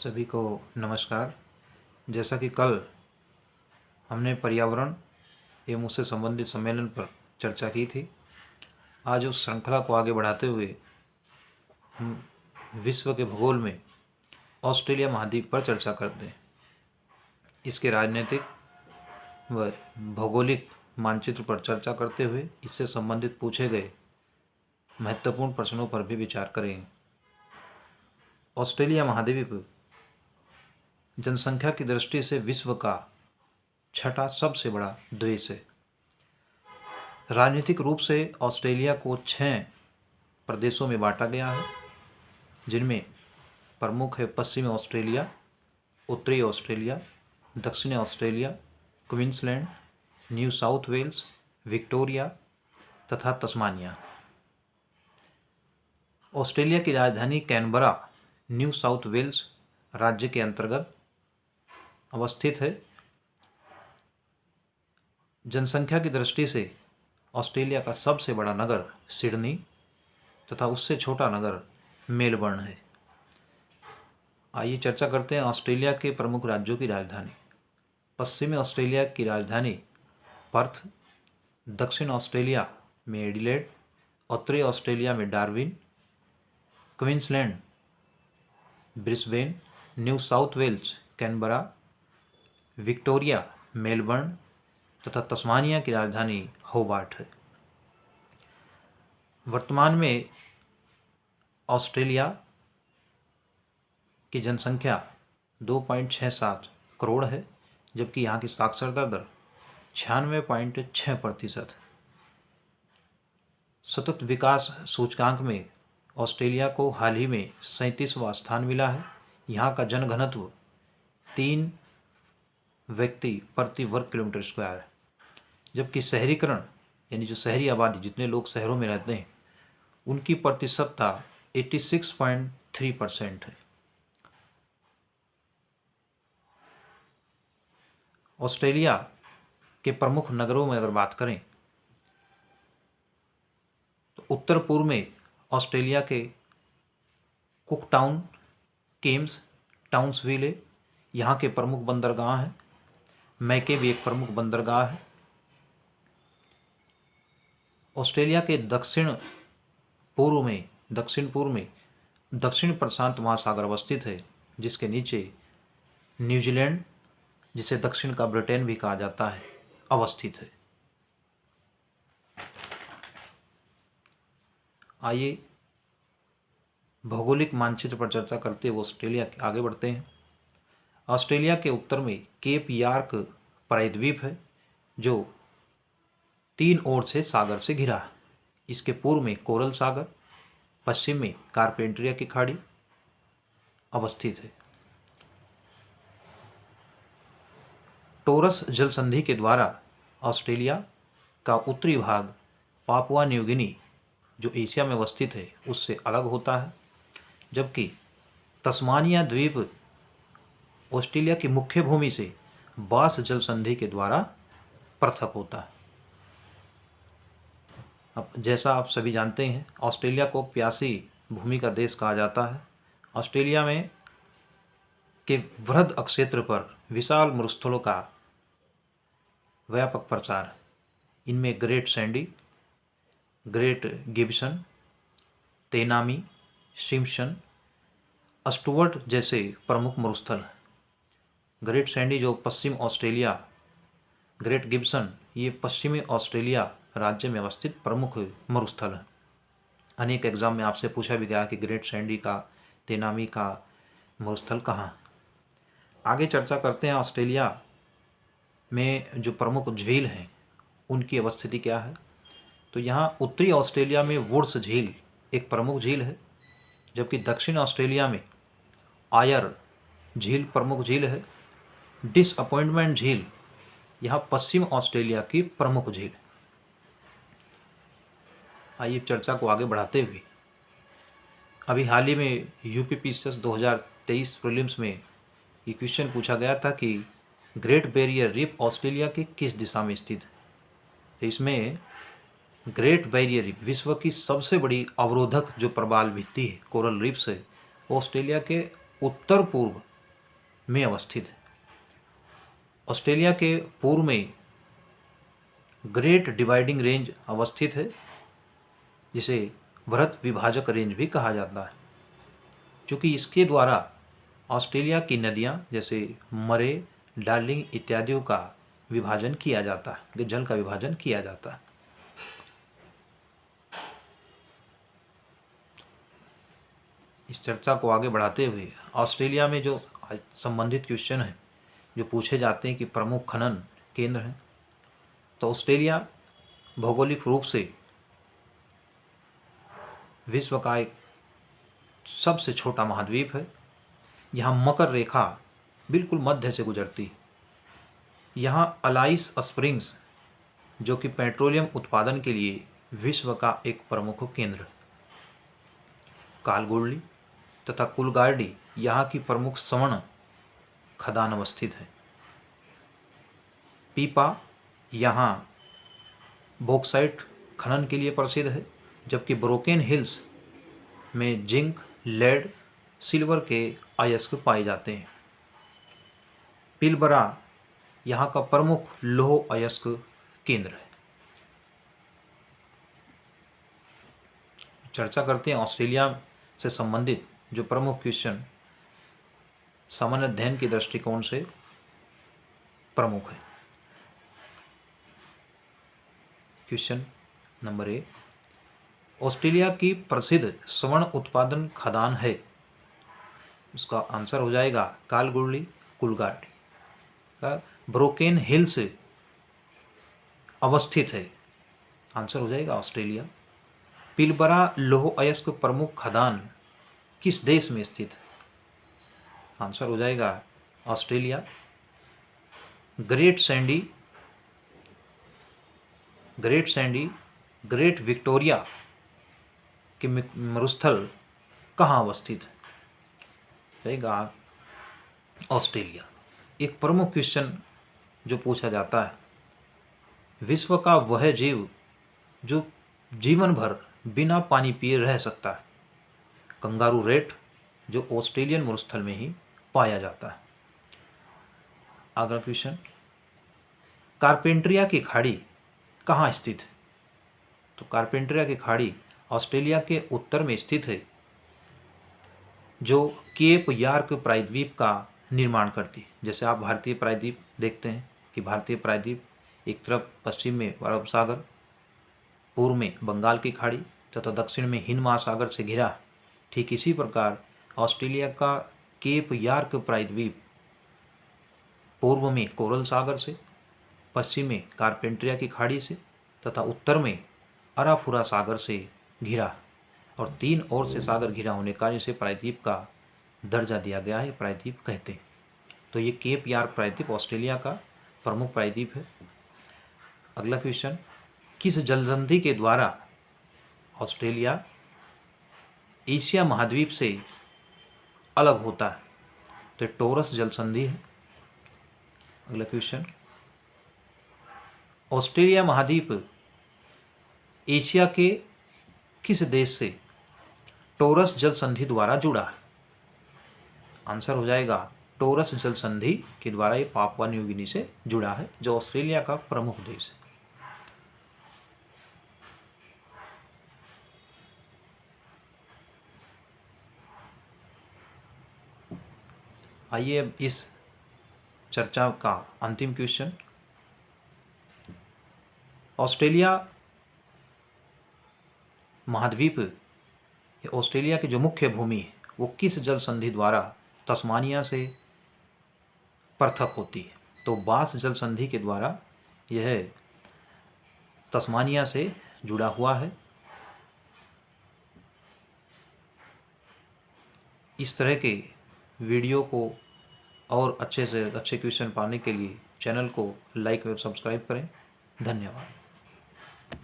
सभी को नमस्कार। जैसा कि कल हमने पर्यावरण एवं उससे संबंधित सम्मेलन पर चर्चा की थी, आज उस श्रृंखला को आगे बढ़ाते हुए हम विश्व के भूगोल में ऑस्ट्रेलिया महाद्वीप पर चर्चा करते हैं। इसके राजनीतिक व भौगोलिक मानचित्र पर चर्चा करते हुए इससे संबंधित पूछे गए महत्वपूर्ण प्रश्नों पर भी विचार करेंगे। ऑस्ट्रेलिया महाद्वीप जनसंख्या की दृष्टि से विश्व का छठा सबसे बड़ा देश है। राजनीतिक रूप से ऑस्ट्रेलिया को 6 प्रदेशों में बांटा गया है, जिनमें प्रमुख है पश्चिमी ऑस्ट्रेलिया, उत्तरी ऑस्ट्रेलिया, दक्षिणी Australia, Queensland, New South Wales, Victoria तथा तस्मानिया। ऑस्ट्रेलिया की राजधानी कैनबरा न्यू साउथ वेल्स राज्य के अंतर्गत अवस्थित है। जनसंख्या की दृष्टि से ऑस्ट्रेलिया का सबसे बड़ा नगर सिडनी तथा उससे छोटा नगर मेलबर्न है। आइए चर्चा करते हैं ऑस्ट्रेलिया के प्रमुख राज्यों की राजधानी। पश्चिमी ऑस्ट्रेलिया की राजधानी पर्थ, दक्षिण ऑस्ट्रेलिया में एडिलेड, उत्तरी ऑस्ट्रेलिया में Darwin, Queensland Brisbane, New South Wales Canberra, Victoria Melbourne तथा तस्मानिया की राजधानी होबार्ट है। वर्तमान में ऑस्ट्रेलिया की जनसंख्या 2.67 करोड़ है, जबकि यहाँ की साक्षरता दर 96.6%। सतत विकास सूचकांक में ऑस्ट्रेलिया को हाल ही में 37वां स्थान मिला है। यहाँ का जनघनत्व 3 व्यक्ति प्रति वर्ग किलोमीटर स्क्वायर है, जबकि शहरीकरण यानी जो शहरी आबादी, जितने लोग शहरों में रहते हैं, उनकी प्रतिशतता 86.3% है। ऑस्ट्रेलिया के प्रमुख नगरों में अगर बात करें तो उत्तर पूर्व में ऑस्ट्रेलिया के कुक टाउन, केम्स, टाउन्सविल है। यहाँ के प्रमुख बंदरगाह हैं। मैके भी एक प्रमुख बंदरगाह है। ऑस्ट्रेलिया के दक्षिण पूर्व में दक्षिण प्रशांत महासागर अवस्थित है, जिसके नीचे न्यूजीलैंड, जिसे दक्षिण का ब्रिटेन भी कहा जाता है, अवस्थित है। आइए भौगोलिक मानचित्र पर चर्चा करते हुए ऑस्ट्रेलिया के आगे बढ़ते हैं। ऑस्ट्रेलिया के उत्तर में केप यार्क प्रायद्वीप है, जो 3 ओर से सागर से घिरा है। इसके पूर्व में कोरल सागर, पश्चिम में कारपेंट्रिया की खाड़ी अवस्थित है। टोरस जल संधि के द्वारा ऑस्ट्रेलिया का उत्तरी भाग पापुआ न्यू गिनी, जो एशिया में अवस्थित है, उससे अलग होता है, जबकि तस्मानिया द्वीप ऑस्ट्रेलिया की मुख्य भूमि से बास जल संधि के द्वारा पृथक होता है। अब जैसा आप सभी जानते हैं, ऑस्ट्रेलिया को प्यासी भूमि का देश कहा जाता है। ऑस्ट्रेलिया में के वृहद अक्षेत्र पर विशाल मरुस्थलों का व्यापक प्रचार है। इनमें Great Sandy, Great Gibson, Tanami, Simpson, Stuart जैसे प्रमुख मरुस्थल हैं। ग्रेट सैंडी जो पश्चिम ऑस्ट्रेलिया, ग्रेट गिब्सन ये पश्चिमी ऑस्ट्रेलिया राज्य में अवस्थित प्रमुख मरुस्थल है। अनेक एग्जाम में आपसे पूछा भी गया कि ग्रेट सैंडी का, तेनामी का मरुस्थल कहाँ है। आगे चर्चा करते हैं ऑस्ट्रेलिया में जो प्रमुख झील हैं उनकी अवस्थिति क्या है। तो यहाँ उत्तरी ऑस्ट्रेलिया में वुड्स झील एक प्रमुख झील है, जबकि दक्षिण ऑस्ट्रेलिया में आयर झील प्रमुख झील है। डिसअपॉइंटमेंट झील यहाँ पश्चिम ऑस्ट्रेलिया की प्रमुख झील। आइए चर्चा को आगे बढ़ाते हुए, अभी हाल ही में यूपीपीसीएस 2023 प्रीलिम्स में ये क्वेश्चन पूछा गया था कि ग्रेट बैरियर रीफ ऑस्ट्रेलिया की किस दिशा में स्थित है। तो इसमें ग्रेट बैरियर रीफ विश्व की सबसे बड़ी अवरोधक जो प्रवाल भित्ति है, कोरल रीफ्स है, वो ऑस्ट्रेलिया के उत्तर पूर्व में अवस्थित है। ऑस्ट्रेलिया के पूर्व में ग्रेट डिवाइडिंग रेंज अवस्थित है, जिसे वृहत विभाजक रेंज भी कहा जाता है, क्योंकि इसके द्वारा ऑस्ट्रेलिया की नदियां जैसे मरे, डार्लिंग इत्यादियों का विभाजन किया जाता है, जल का विभाजन किया जाता है। इस चर्चा को आगे बढ़ाते हुए ऑस्ट्रेलिया में जो संबंधित क्वेश्चन है जो पूछे जाते हैं कि प्रमुख खनन केंद्र हैं, तो ऑस्ट्रेलिया भौगोलिक रूप से विश्व का एक सबसे छोटा महाद्वीप है। यहाँ मकर रेखा बिल्कुल मध्य से गुजरती है। यहाँ अलाइस स्प्रिंग्स जो कि पेट्रोलियम उत्पादन के लिए विश्व का एक प्रमुख केंद्र है। कालगोडली तथा कुलगार्डी यहाँ की प्रमुख स्वर्ण खदान अवस्थित है। पीपा यहाँ बॉक्साइट खनन के लिए प्रसिद्ध है, जबकि ब्रोकेन हिल्स में जिंक, लेड, सिल्वर के अयस्क पाए जाते हैं। पिलबरा यहाँ का प्रमुख लौह अयस्क केंद्र है। चर्चा करते हैं ऑस्ट्रेलिया से संबंधित जो प्रमुख क्वेश्चन सामान्य अध्ययन के दृष्टिकोण से प्रमुख है। क्वेश्चन नंबर 1, ऑस्ट्रेलिया की प्रसिद्ध स्वर्ण उत्पादन खदान है। उसका आंसर हो जाएगा कालगोडली, कुलगार्डी का ब्रोकेन हिल्स अवस्थित है। आंसर हो जाएगा ऑस्ट्रेलिया। पिलबरा लौह अयस्क प्रमुख खदान किस देश में स्थित है? आंसर हो जाएगा Australia. Great Sandy, great Victoria के मरुस्थल कहाँ अवस्थित है? रहेगा ऑस्ट्रेलिया। एक प्रमुख क्वेश्चन जो पूछा जाता है, विश्व का वह जीव जो जीवन भर बिना पानी पिए रह सकता है। कंगारू रेट जो ऑस्ट्रेलियन मरुस्थल में ही पाया जाता है। अगला क्वेश्चन, कारपेंट्रिया की खाड़ी कहाँ स्थित है? तो कारपेंट्रिया की खाड़ी ऑस्ट्रेलिया के उत्तर में स्थित है, जो केप यार्क प्रायद्वीप का निर्माण करती है। जैसे आप भारतीय प्रायद्वीप देखते हैं कि भारतीय प्रायद्वीप एक तरफ पश्चिम में अरब सागर, पूर्व में बंगाल की खाड़ी तथा दक्षिण में हिंद महासागर से घिरा। ठीक इसी प्रकार ऑस्ट्रेलिया का केप यार्क प्रायद्वीप पूर्व में कोरल सागर से, पश्चिम में कारपेंट्रिया की खाड़ी से तथा उत्तर में अराफुरा सागर से घिरा, और 3 ओर से सागर घिरा होने का इसे प्रायद्वीप का दर्जा दिया गया है, प्रायद्वीप कहते हैं। तो ये केप यार्क प्रायद्वीप ऑस्ट्रेलिया का प्रमुख प्रायद्वीप है। अगला क्वेश्चन, किस जलसंधि के द्वारा ऑस्ट्रेलिया एशिया महाद्वीप से अलग होता है? तो टॉरस जलसंधि है। अगला क्वेश्चन, ऑस्ट्रेलिया महाद्वीप एशिया के किस देश से टॉरस जलसंधि द्वारा जुड़ा है? आंसर हो जाएगा टॉरस जलसंधि के द्वारा ये पापुआ न्यू गिनी से जुड़ा है, जो ऑस्ट्रेलिया का प्रमुख देश है। आइए अब इस चर्चा का अंतिम क्वेश्चन, ऑस्ट्रेलिया महाद्वीप, ऑस्ट्रेलिया की जो मुख्य भूमि है वो किस जल संधि द्वारा तस्मानिया से पृथक होती है? तो बास जल संधि के द्वारा यह तस्मानिया से जुड़ा हुआ है। इस तरह के वीडियो को और अच्छे से अच्छे क्वेश्चन पाने के लिए चैनल को लाइक व सब्सक्राइब करें। धन्यवाद।